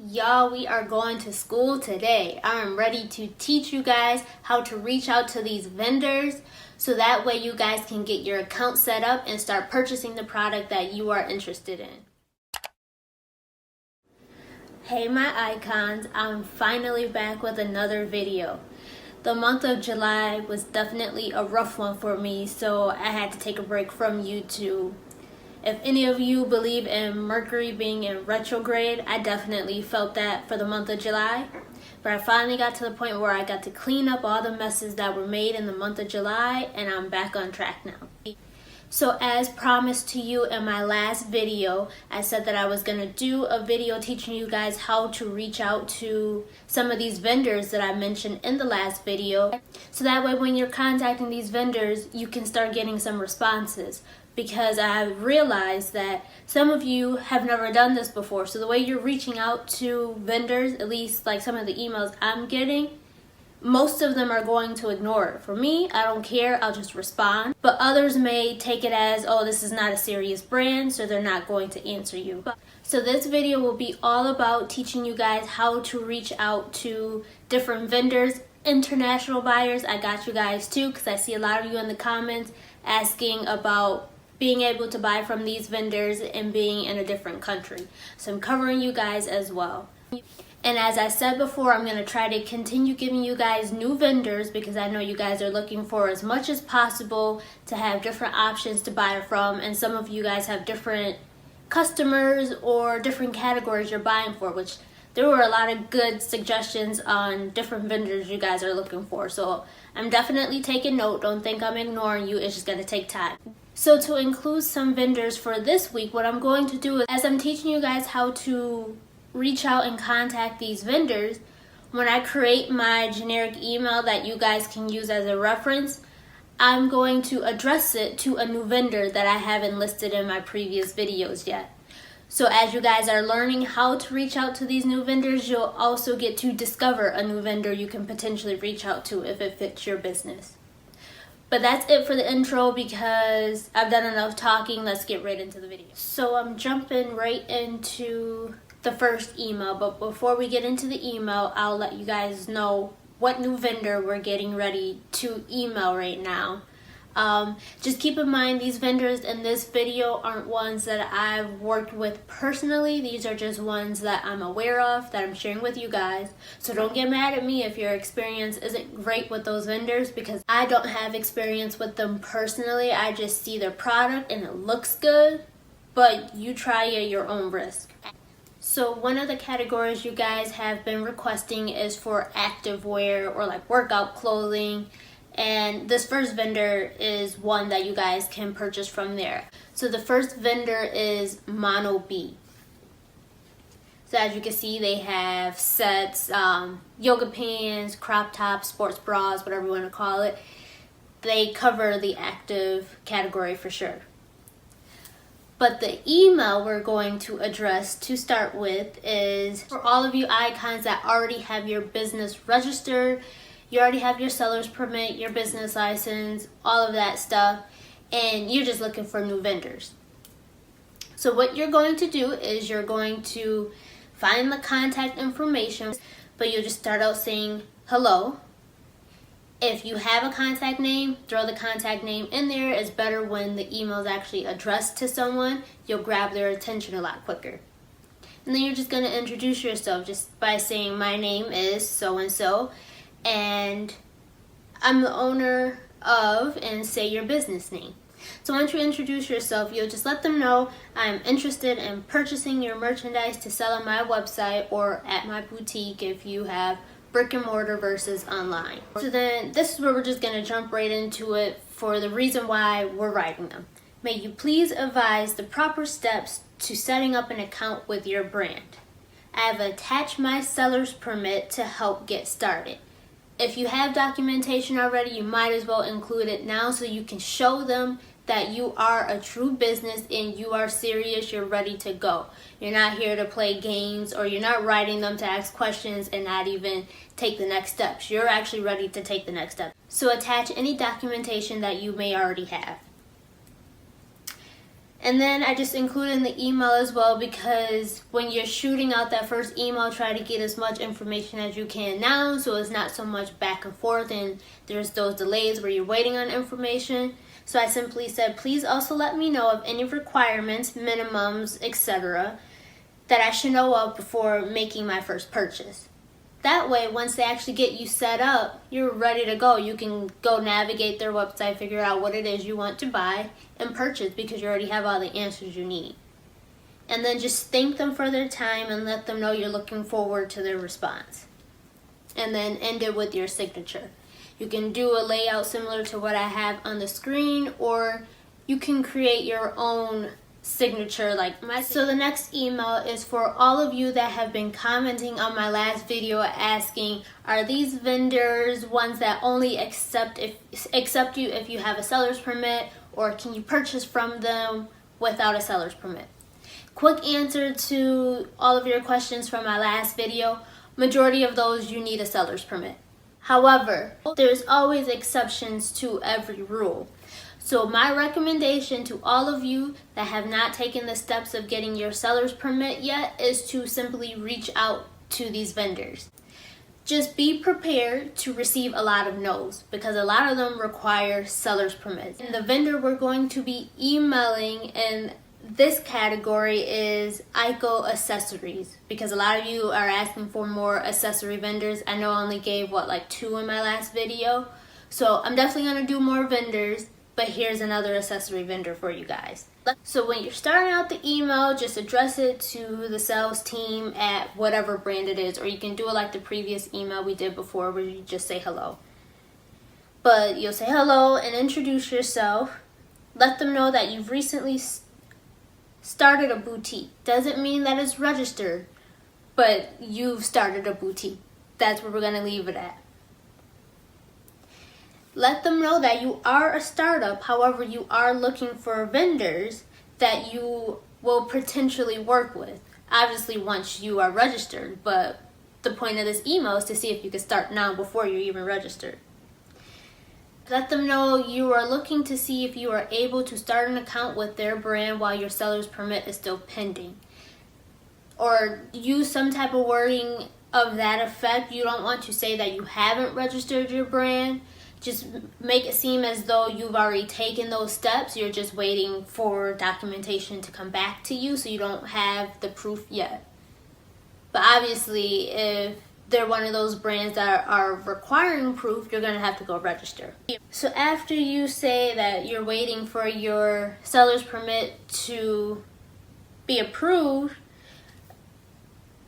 Y'all, we are going to school today. I'm ready to teach you guys how to reach out to these vendors so that way you guys can get your account set up and start purchasing the product that you are interested in. Hey my icons, I'm finally back with another video. The month of July was definitely a rough one for me, so I had to take a break from YouTube. If any of you believe in Mercury being in retrograde, I definitely felt that for the month of July. But I finally got to the point where I got to clean up all the messes that were made in the month of July, and I'm back on track now. So as promised to you in my last video, I said that I was going to do a video teaching you guys how to reach out to some of these vendors that I mentioned in the last video. So that way when you're contacting these vendors, you can start getting some responses. Because I realized that some of you have never done this before. So the way you're reaching out to vendors, at least like some of the emails I'm getting, most of them are going to ignore it. For me, I don't care, I'll just respond. But others may take it as, oh, this is not a serious brand, so they're not going to answer you. So this video will be all about teaching you guys how to reach out to different vendors, international buyers. I got you guys too, because I see a lot of you in the comments asking about being able to buy from these vendors and being in a different country. So I'm covering you guys as well. And as I said before, I'm going to try to continue giving you guys new vendors because I know you guys are looking for as much as possible to have different options to buy from, and some of you guys have different customers or different categories you're buying for, which there were a lot of good suggestions on different vendors you guys are looking for. So I'm definitely taking note. Don't think I'm ignoring you. It's just going to take time. So to include some vendors for this week, what I'm going to do is, as I'm teaching you guys how to reach out and contact these vendors, when I create my generic email that you guys can use as a reference, I'm going to address it to a new vendor that I haven't listed in my previous videos yet. So as you guys are learning how to reach out to these new vendors, you'll also get to discover a new vendor you can potentially reach out to if it fits your business. But that's it for the intro because I've done enough talking. Let's get right into the video. So I'm jumping right into the first email, but before we get into the email, I'll let you guys know what new vendor we're getting ready to email right now. Just keep in mind, these vendors in this video aren't ones that I've worked with personally. These are just ones that I'm aware of that I'm sharing with you guys. So don't get mad at me if your experience isn't great with those vendors, because I don't have experience with them personally. I just see their product and it looks good, but you try at your own risk. So one of the categories you guys have been requesting is for activewear or like workout clothing. And this first vendor is one that you guys can purchase from there. So the first vendor is Mono B. So as you can see, they have sets, yoga pants, crop tops, sports bras, whatever you want to call it. They cover the active category for sure. But the email we're going to address to start with is for all of you icons that already have your business registered. You already have your seller's permit, your business license, all of that stuff, and you're just looking for new vendors. So what you're going to do is you're going to find the contact information, but you'll just start out saying hello. If you have a contact name, throw the contact name in there. It's better when the email is actually addressed to someone. You'll grab their attention a lot quicker. And then you're just going to introduce yourself just by saying, my name is so-and-so. And I'm the owner of, and say your business name. So once you introduce yourself, you'll just let them know I'm interested in purchasing your merchandise to sell on my website or at my boutique if you have brick and mortar versus online. So then this is where we're just going to jump right into it for the reason why we're writing them. May you please advise the proper steps to setting up an account with your brand. I have attached my seller's permit to help get started. If you have documentation already, you might as well include it now so you can show them that you are a true business and you are serious, you're ready to go. You're not here to play games, or you're not writing them to ask questions and not even take the next steps. You're actually ready to take the next step. So attach any documentation that you may already have. And then I just included in the email as well, because when you're shooting out that first email, try to get as much information as you can now, so it's not so much back and forth and there's those delays where you're waiting on information. So I simply said, please also let me know of any requirements, minimums, etc. that I should know of before making my first purchase. That way, once they actually get you set up, you're ready to go. You can go navigate their website, figure out what it is you want to buy, and purchase, because you already have all the answers you need. And then just thank them for their time and let them know you're looking forward to their response. And then end it with your signature. You can do a layout similar to what I have on the screen, or you can create your own signature like my. So the next email is for all of you that have been commenting on my last video asking, are these vendors ones that only accept you if you have a seller's permit, or can you purchase from them without a seller's permit? Quick answer to all of your questions from my last video: majority of those you need a seller's permit. However, there's always exceptions to every rule. So my recommendation to all of you that have not taken the steps of getting your seller's permit yet is to simply reach out to these vendors. Just be prepared to receive a lot of no's, because a lot of them require seller's permits. And the vendor we're going to be emailing in this category is ICO accessories, because a lot of you are asking for more accessory vendors. I know I only gave like 2 in my last video, so I'm definitely going to do more vendors. But here's another accessory vendor for you guys. So when you're starting out the email, just address it to the sales team at whatever brand it is, or you can do it like the previous email we did before, where you just say hello. But you'll say hello and introduce yourself. Let them know that you've recently started a boutique. Doesn't mean that it's registered, but you've started a boutique. That's where we're going to leave it at. Let them know that you are a startup, however, you are looking for vendors that you will potentially work with. Obviously, once you are registered, but the point of this email is to see if you can start now before you're even registered. Let them know you are looking to see if you are able to start an account with their brand while your seller's permit is still pending. Or use some type of wording of that effect. You don't want to say that you haven't registered your brand. Just make it seem as though you've already taken those steps. You're just waiting for documentation to come back to you, so you don't have the proof yet. But obviously, if they're one of those brands that are requiring proof, you're going to have to go register. So after you say that you're waiting for your seller's permit to be approved,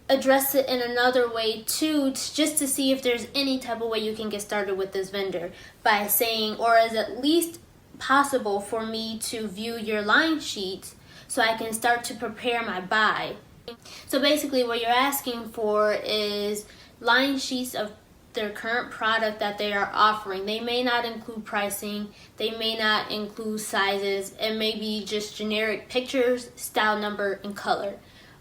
address it in another way too, just to see if there's any type of way you can get started with this vendor by saying, or is it at least possible for me to view your line sheets so I can start to prepare my buy. So basically what you're asking for is line sheets of their current product that they are offering. They may not include pricing, they may not include sizes, it may be just generic pictures, style number, and color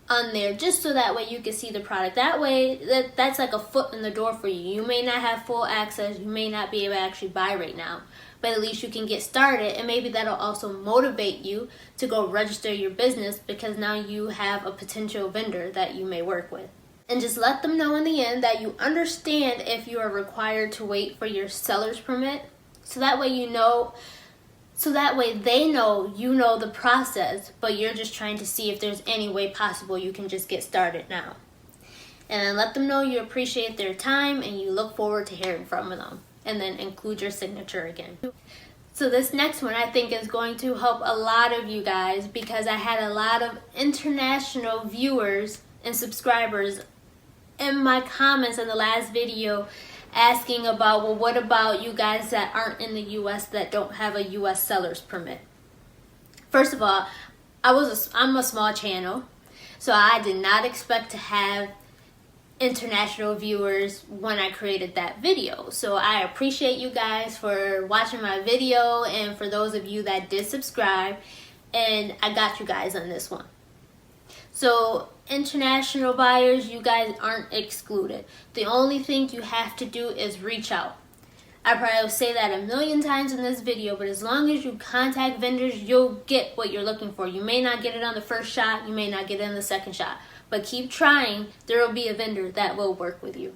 on there, just so that way you can see the product. That way, that's like a foot in the door for you. You may not have full access, you may not be able to actually buy right now, but at least you can get started, and maybe that'll also motivate you to go register your business, because now you have a potential vendor that you may work with. And just let them know in the end that you understand if you are required to wait for your seller's permit, so that way you know. So that way they know you know the process, but you're just trying to see if there's any way possible you can just get started now. And then let them know you appreciate their time and you look forward to hearing from them. And then include your signature again. So this next one I think is going to help a lot of you guys, because I had a lot of international viewers and subscribers in my comments in the last video asking about, well, what about you guys that aren't in the US that don't have a US seller's permit? First of all, I'm a small channel, so I did not expect to have international viewers when I created that video. So I appreciate you guys for watching my video, and for those of you that did subscribe, and I got you guys on this one. So international buyers, you guys aren't excluded. The only thing you have to do is reach out. I probably will say that a million times in this video, but as long as you contact vendors, you'll get what you're looking for. You may not get it on the first shot, you may not get it on the second shot, but keep trying. There will be a vendor that will work with you.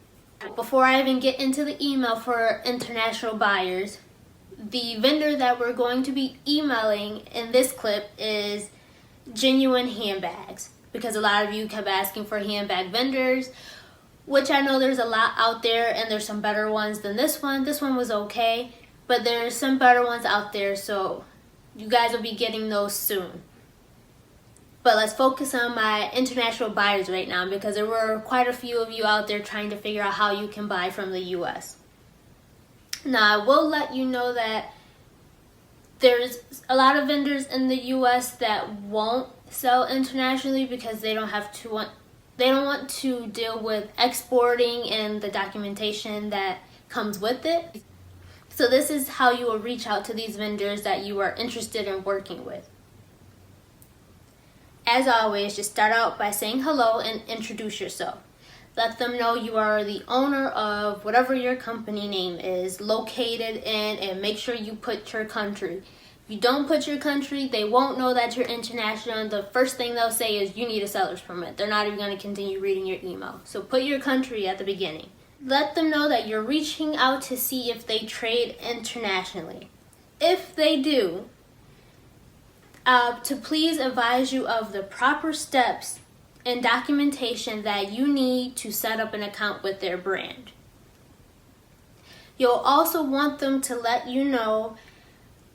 Before I even get into the email for international buyers, the vendor that we're going to be emailing in this clip is Genuine Handbags, because a lot of you kept asking for handbag vendors, which I know there's a lot out there and there's some better ones than this one. This one was okay, but there's some better ones out there, so you guys will be getting those soon. But let's focus on my international buyers right now, because there were quite a few of you out there trying to figure out how you can buy from the US. Now, I will let you know that there's a lot of vendors in the US that won't sell internationally because they don't want to deal with exporting and the documentation that comes with it. So this is how you will reach out to these vendors that you are interested in working with. As always, just start out by saying hello and introduce yourself. Let them know you are the owner of whatever your company name is, located in, and make sure you put your country. If you don't put your country, they won't know that you're international. The first thing they'll say is you need a seller's permit. They're not even going to continue reading your email. So put your country at the beginning. Let them know that you're reaching out to see if they trade internationally. If they do, to please advise you of the proper steps and documentation that you need to set up an account with their brand. You'll also want them to let you know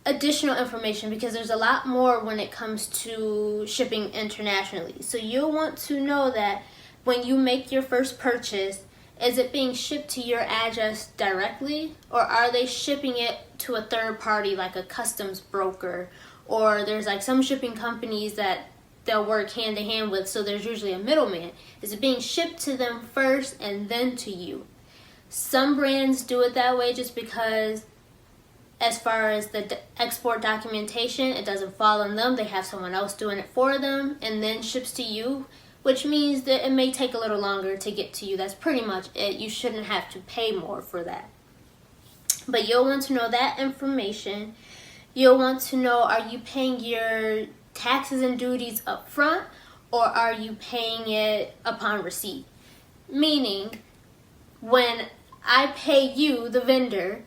additional information, because there's a lot more when it comes to shipping internationally. So you'll want to know that when you make your first purchase, is it being shipped to your address directly, or are they shipping it to a third party like a customs broker, or there's like some shipping companies that they'll work hand in hand with, so there's usually a middleman. Is it being shipped to them first and then to you? Some brands do it that way just because as far as the export documentation, it doesn't fall on them. They have someone else doing it for them and then ships to you, which means that it may take a little longer to get to you. That's pretty much it. You shouldn't have to pay more for that. But you'll want to know that information. You'll want to know, are you paying your taxes and duties up front, or are you paying it upon receipt? Meaning, when I pay you, the vendor,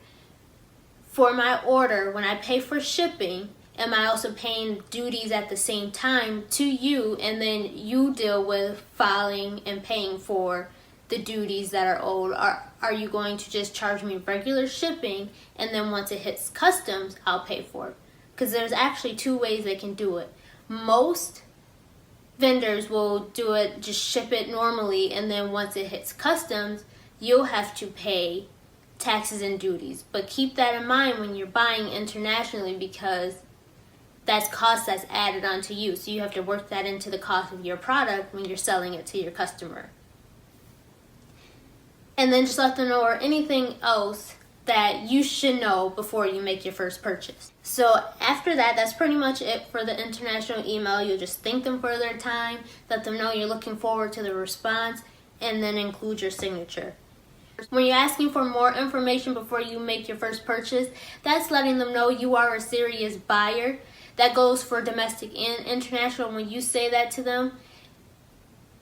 for my order, when I pay for shipping, am I also paying duties at the same time to you, and then you deal with filing and paying for the duties that are owed? Are you going to just charge me regular shipping, and then once it hits customs, I'll pay for it? Because there's actually two ways they can do it. Most vendors will do it, just ship it normally, and then once it hits customs, you'll have to pay taxes and duties. But keep that in mind when you're buying internationally, because that's cost that's added onto you. So you have to work that into the cost of your product when you're selling it to your customer. And then just let them know, or anything else that you should know before you make your first purchase. So after that, that's pretty much it for the international email. You'll just thank them for their time, let them know you're looking forward to the response, and then include your signature. When you're asking for more information before you make your first purchase, that's letting them know you are a serious buyer. That goes for domestic and international. When you say that to them,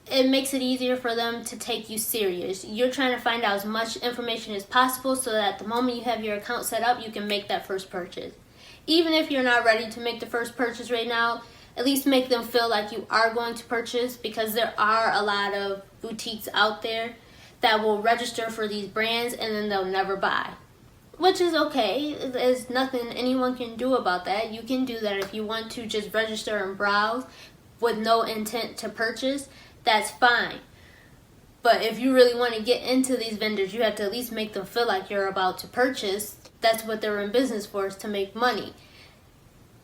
it makes it easier for them to take you serious. You're trying to find out as much information as possible so that the moment you have your account set up, you can make that first purchase. Even if you're not ready to make the first purchase right now, at least make them feel like you are going to purchase, because there are a lot of boutiques out there that will register for these brands and then they'll never buy. Which is okay. There's nothing anyone can do about that. You can do that if you want to just register and browse with no intent to purchase. That's fine. But if you really want to get into these vendors, you have to at least make them feel like you're about to purchase. That's what they're in business for, is to make money.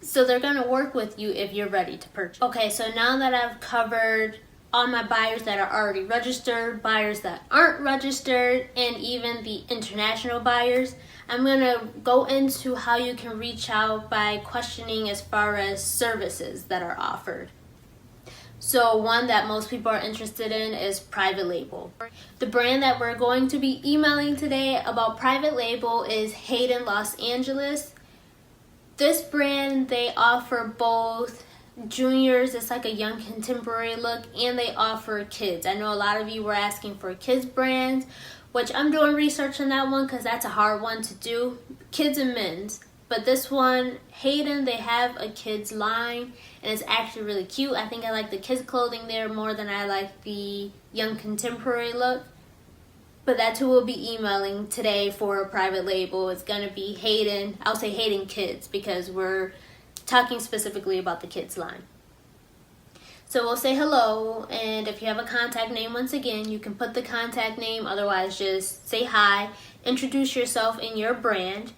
So they're going to work with you if you're ready to purchase. Okay, so now that I've covered all my buyers that are already registered, buyers that aren't registered, and even the international buyers, I'm going to go into how you can reach out by questioning as far as services that are offered. So one that most people are interested in is private label. The brand that we're going to be emailing today about private label is Hayden Los Angeles. This brand, they offer both juniors, it's like a young contemporary look, and they offer kids. I know a lot of you were asking for kids brands, which I'm doing research on that one because that's a hard one to do, kids and men's. But this one, Hayden, they have a kids line, and it's actually really cute. I think I like the kids clothing there more than I like the young contemporary look. But that's who we'll be emailing today for a private label. It's going to be Hayden. I'll say Hayden Kids because we're talking specifically about the kids line. So we'll say hello, and if you have a contact name, once again, you can put the contact name. Otherwise, just say hi, introduce yourself and your brand.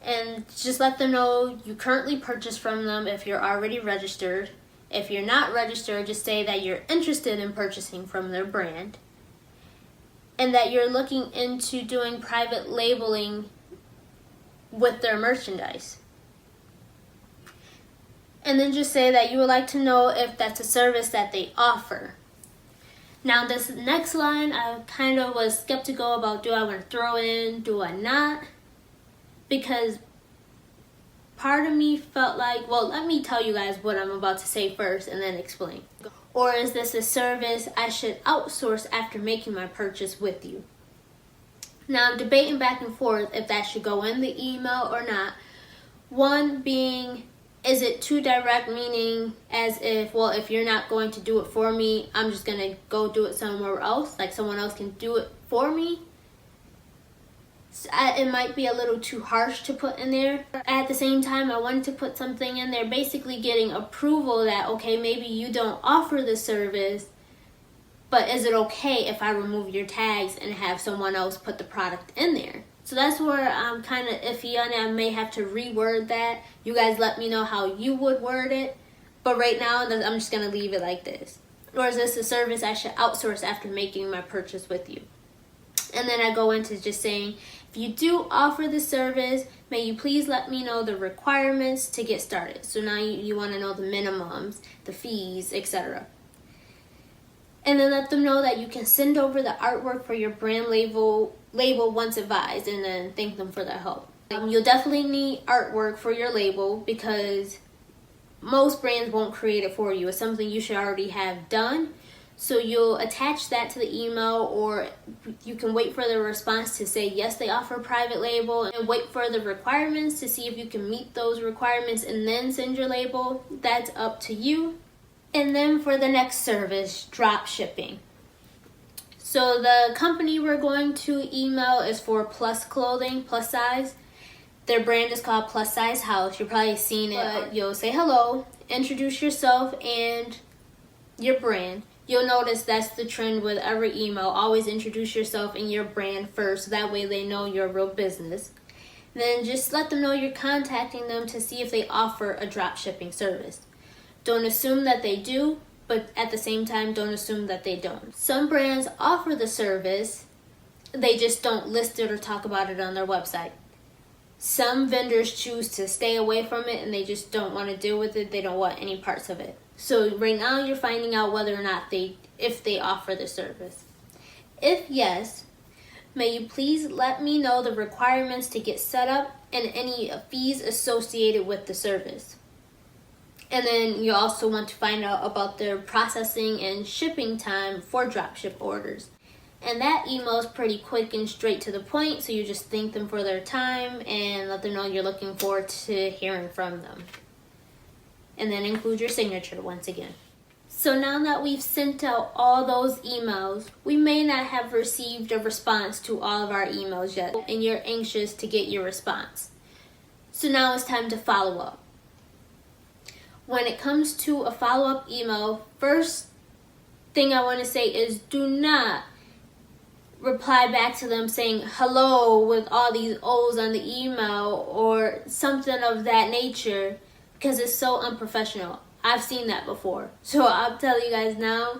And just let them know you currently purchase from them if you're already registered. If you're not registered, just say that you're interested in purchasing from their brand. And that you're looking into doing private labeling with their merchandise. And then just say that you would like to know if that's a service that they offer. Now this next line, I kind of was skeptical about, do I want to throw in, do I not? Because part of me felt like, well, let me tell you guys what I'm about to say first and then explain. Or is this a service I should outsource after making my purchase with you? Now I'm debating back and forth if that should go in the email or not. One being, is it too direct, meaning as if, well, if you're not going to do it for me, I'm just going to go do it somewhere else, like someone else can do it for me? It might be a little too harsh to put in there. At the same time, I wanted to put something in there basically getting approval that, okay, maybe you don't offer the service, but is it okay if I remove your tags and have someone else put the product in there? So that's where I'm kind of iffy on it. I may have to reword that. You guys let me know how you would word it. But right now, I'm just going to leave it like this. Or is this a service I should outsource after making my purchase with you? And then I go into just saying, if you do offer the service, may you please let me know the requirements to get started. So now you want to know the minimums, the fees, etc. And then let them know that you can send over the artwork for your brand label once advised, and then thank them for their help. You'll definitely need artwork for your label because most brands won't create it for you. It's something you should already have done. So you'll attach that to the email, or you can wait for the response to say, yes, they offer private label, and wait for the requirements to see if you can meet those requirements and then send your label. That's up to you. And then for the next service, drop shipping. So the company we're going to email is for Plus Clothing, plus size. Their brand is called Plus Size House. You've probably seen it. You'll say hello, introduce yourself and your brand. You'll notice that's the trend with every email. Always introduce yourself and your brand first. That way they know you're a real business. Then just let them know you're contacting them to see if they offer a drop shipping service. Don't assume that they do, but at the same time, don't assume that they don't. Some brands offer the service, they just don't list it or talk about it on their website. Some vendors choose to stay away from it and they just don't want to deal with it. They don't want any parts of it. So right now you're finding out whether or not if they offer the service. If yes, may you please let me know the requirements to get set up and any fees associated with the service. And then you also want to find out about their processing and shipping time for dropship orders. And that email is pretty quick and straight to the point, so you just thank them for their time and let them know you're looking forward to hearing from them. And then include your signature once again. So now that we've sent out all those emails, we may not have received a response to all of our emails yet, and you're anxious to get your response. So now it's time to follow up. When it comes to a follow-up email, first thing I want to say is do not reply back to them saying hello with all these O's on the email or something of that nature, because it's so unprofessional. I've seen that before. So I'll tell you guys now,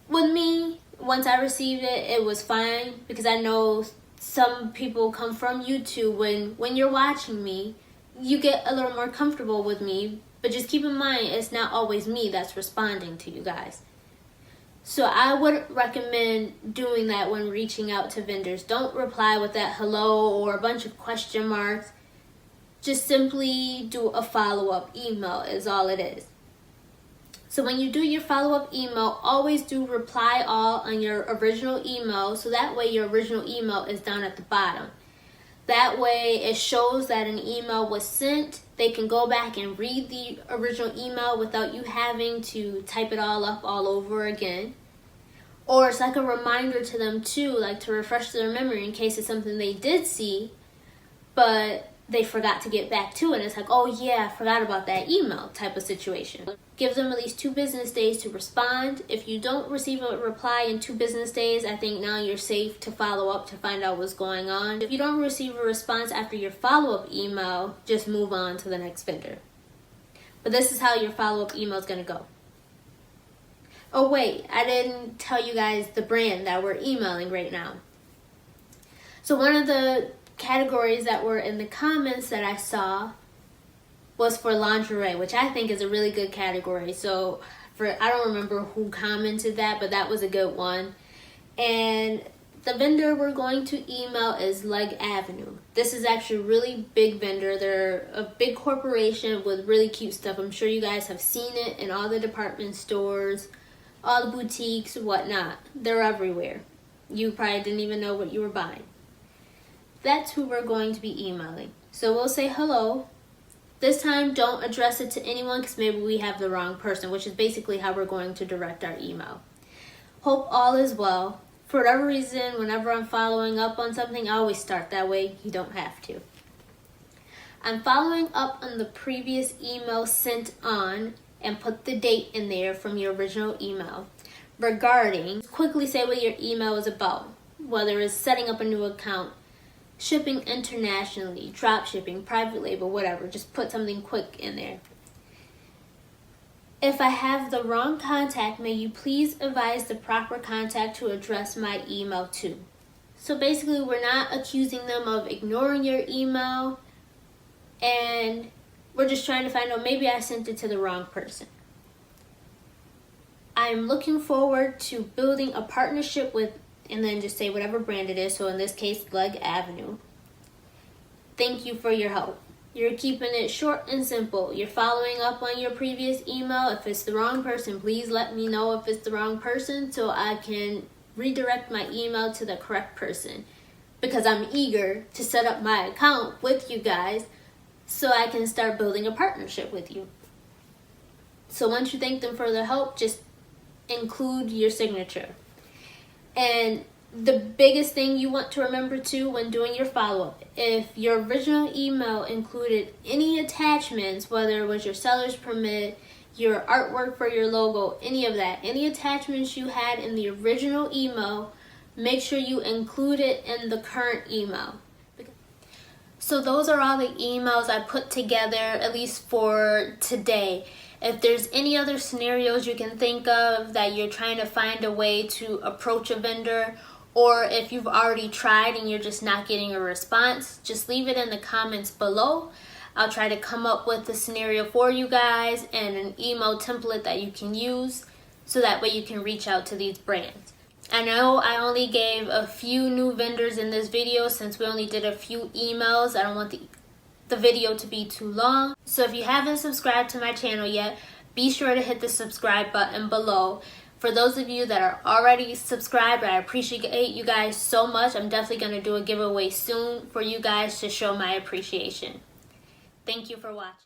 with me, once I received it, it was fine, because I know some people come from YouTube. When you're watching me, you get a little more comfortable with me But just keep in mind, it's not always me that's responding to you guys. So I would recommend doing that when reaching out to vendors. Don't reply with that hello or a bunch of question marks. Just simply do a follow-up email is all it is. So when you do your follow-up email, always do reply all on your original email, so that way your original email is down at the bottom. That way it shows that an email was sent. They can go back and read the original email without you having to type it all up all over again. Or it's like a reminder to them too, like to refresh their memory in case it's something they did see, but they forgot to get back to it. It's like, oh yeah, I forgot about that email type of situation. Give them at least 2 business days to respond. If you don't receive a reply in 2 business days, I think now you're safe to follow up to find out what's going on. If you don't receive a response after your follow-up email, just move on to the next vendor. But this is how your follow-up email is going to go. Oh wait, I didn't tell you guys the brand that we're emailing right now. So one of the categories that were in the comments that I saw was for lingerie, which I think is a really good category. So I don't remember who commented that, but that was a good one. And the vendor we're going to email is Leg Avenue. This is actually a really big vendor. They're a big corporation with really cute stuff. I'm sure you guys have seen it in all the department stores, all the boutiques, whatnot. They're everywhere. You probably didn't even know what you were buying. That's who we're going to be emailing. So we'll say hello. This time, don't address it to anyone because maybe we have the wrong person, which is basically how we're going to direct our email. Hope all is well. For whatever reason, whenever I'm following up on something, I always start that way. You don't have to. I'm following up on the previous email sent on and put the date in there from your original email. Regarding, quickly say what your email is about, whether it's setting up a new account, shipping internationally, drop shipping, private label, whatever. Just put something quick in there. If I have the wrong contact, may you please advise the proper contact to address my email to. So basically, we're not accusing them of ignoring your email, and we're just trying to find out, maybe I sent it to the wrong person. I'm looking forward to building a partnership with, and then just say whatever brand it is. So in this case, Leg Avenue. Thank you for your help. You're keeping it short and simple. You're following up on your previous email. If it's the wrong person, please let me know if it's the wrong person so I can redirect my email to the correct person. Because I'm eager to set up my account with you guys so I can start building a partnership with you. So once you thank them for their help, just include your signature. And the biggest thing you want to remember too when doing your follow-up, if your original email included any attachments, whether it was your seller's permit, your artwork for your logo, any of that, any attachments you had in the original email, make sure you include it in the current email. So those are all the emails I put together, at least for today. If there's any other scenarios you can think of that you're trying to find a way to approach a vendor, or if you've already tried and you're just not getting a response, just leave it in the comments below. I'll try to come up with a scenario for you guys and an email template that you can use so that way you can reach out to these brands. I know I only gave a few new vendors in this video since we only did a few emails. I don't want the video to be too long. So if you haven't subscribed to my channel yet, be sure to hit the subscribe button below. For those of you that are already subscribed, I appreciate you guys so much. I'm definitely going to do a giveaway soon for you guys to show my appreciation. Thank you for watching.